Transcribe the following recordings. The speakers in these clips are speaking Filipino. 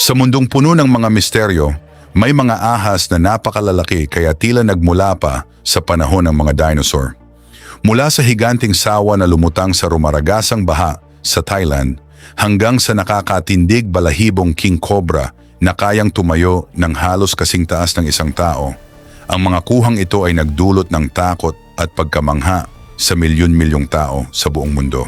Sa mundong puno ng mga misteryo, may mga ahas na napakalalaki kaya tila nagmula pa sa panahon ng mga dinosaur. Mula sa higanting sawa na lumutang sa rumaragasang baha sa Thailand hanggang sa nakakatindig balahibong king cobra na kayang tumayo ng halos kasing taas ng isang tao. Ang mga kuhang ito ay nagdulot ng takot at pagkamangha sa milyon-milyong tao sa buong mundo.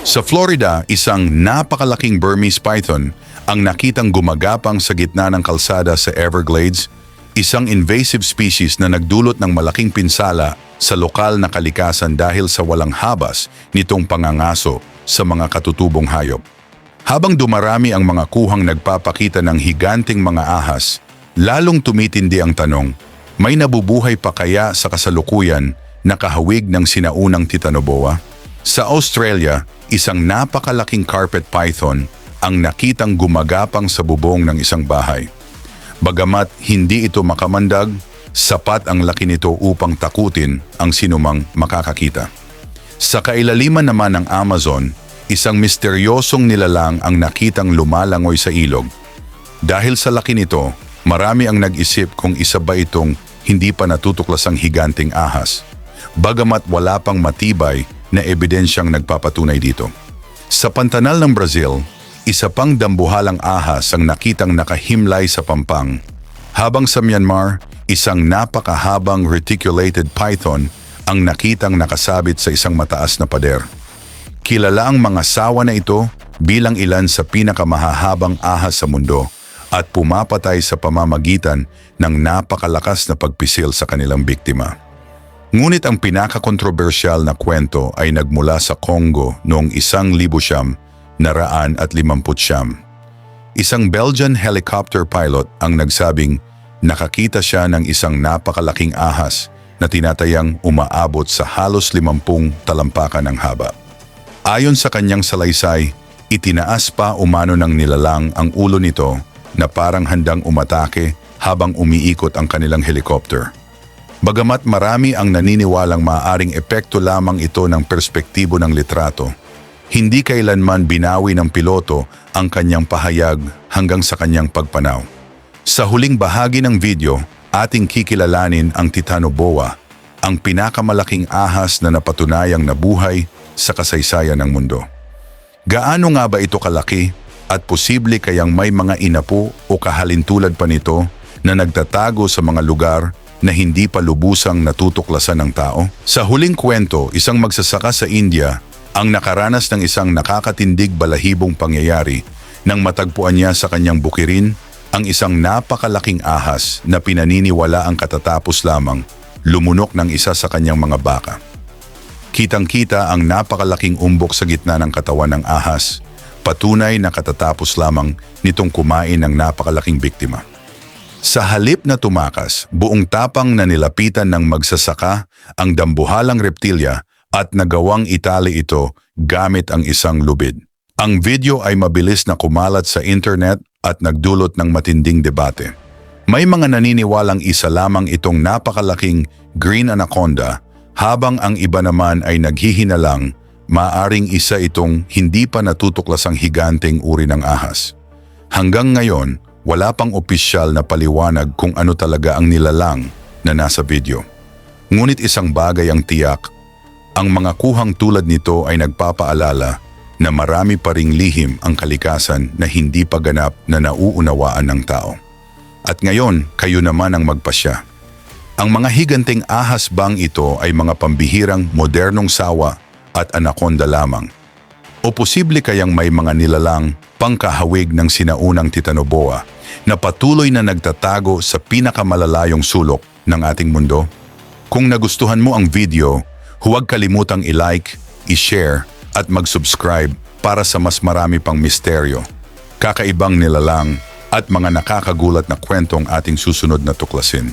Sa Florida, isang napakalaking Burmese python ang nakitang gumagapang sa gitna ng kalsada sa Everglades, isang invasive species na nagdulot ng malaking pinsala sa lokal na kalikasan dahil sa walang habas nitong pangangaso sa mga katutubong hayop. Habang dumarami ang mga kuhang nagpapakita ng higanting mga ahas, lalong tumitindi ang tanong, may nabubuhay pa kaya sa kasalukuyan na kahawig ng sinaunang titanoboa? Sa Australia, isang napakalaking carpet python ang nakitang gumagapang sa bubong ng isang bahay. Bagamat hindi ito makamandag, sapat ang laki nito upang takutin ang sinumang makakakita. Sa kailaliman naman ng Amazon, isang misteryosong nilalang ang nakitang lumalangoy sa ilog. Dahil sa laki nito, marami ang nag-isip kung isa ba itong hindi pa natutuklasang higanting ahas. Bagamat wala pang matibay na ebidensyang nagpapatunay dito. Sa pantanal ng Brazil, isa pang dambuhalang ahas ang nakitang nakahimlay sa pampang. Habang sa Myanmar, isang napakahabang reticulated python ang nakitang nakasabit sa isang mataas na pader. Kilala ang mga sawa na ito bilang ilan sa pinakamahahabang ahas sa mundo at pumapatay sa pamamagitan ng napakalakas na pagpisil sa kanilang biktima. Ngunit ang pinakakontrobersyal na kwento ay nagmula sa Congo noong 1950. Isang Belgian helicopter pilot ang nagsabing nakakita siya ng isang napakalaking ahas na tinatayang umaabot sa halos 50 talampakan ng haba. Ayon sa kanyang salaysay, itinaas pa umano ng nilalang ang ulo nito na parang handang umatake habang umiikot ang kanilang helicopter. Bagamat marami ang naniniwalang maaaring epekto lamang ito ng perspektibo ng litrato, hindi kailanman binawi ng piloto ang kanyang pahayag hanggang sa kanyang pagpanaw. Sa huling bahagi ng video, ating kikilalanin ang Titanoboa, ang pinakamalaking ahas na napatunayang nabuhay sa kasaysayan ng mundo. Gaano nga ba ito kalaki at posible kayang may mga inapo o kahalintulad pa nito na nagtatago sa mga lugar na hindi pa lubusang natutuklasan ng tao? Sa huling kwento, isang magsasaka sa India ang nakaranas ng isang nakakatindig balahibong pangyayari nang matagpuan niya sa kanyang bukirin ang isang napakalaking ahas na pinaniniwala ang katatapos lamang lumunok ng isa sa kanyang mga baka. Kitang-kita ang napakalaking umbok sa gitna ng katawan ng ahas, patunay na katatapos lamang nitong kumain ng napakalaking biktima. Sa halip na tumakas, buong tapang na nilapitan ng magsasaka ang dambuhalang reptilya at nagawang itali ito gamit ang isang lubid. Ang video ay mabilis na kumalat sa internet at nagdulot ng matinding debate. May mga naniniwalang isa lamang itong napakalaking green anaconda, habang ang iba naman ay naghihinalang maaring isa itong hindi pa natutuklasang higanteng uri ng ahas. Hanggang ngayon, wala pang opisyal na paliwanag kung ano talaga ang nilalang na nasa video. Ngunit isang bagay ang tiyak, ang mga kuhang tulad nito ay nagpapaalala na marami pa ring lihim ang kalikasan na hindi pa ganap na nauunawaan ng tao. At ngayon, kayo naman ang magpasya. Ang mga higanting ahas bang ito ay mga pambihirang modernong sawa at anaconda lamang? O posible kayang may mga nilalang pangkahawig ng sinaunang Titanoboa na patuloy na nagtatago sa pinakamalalayong sulok ng ating mundo? Kung nagustuhan mo ang video, huwag kalimutang i-like, i-share at mag-subscribe para sa mas marami pang misteryo, kakaibang nilalang at mga nakakagulat na kwentong ating susunod na tuklasin.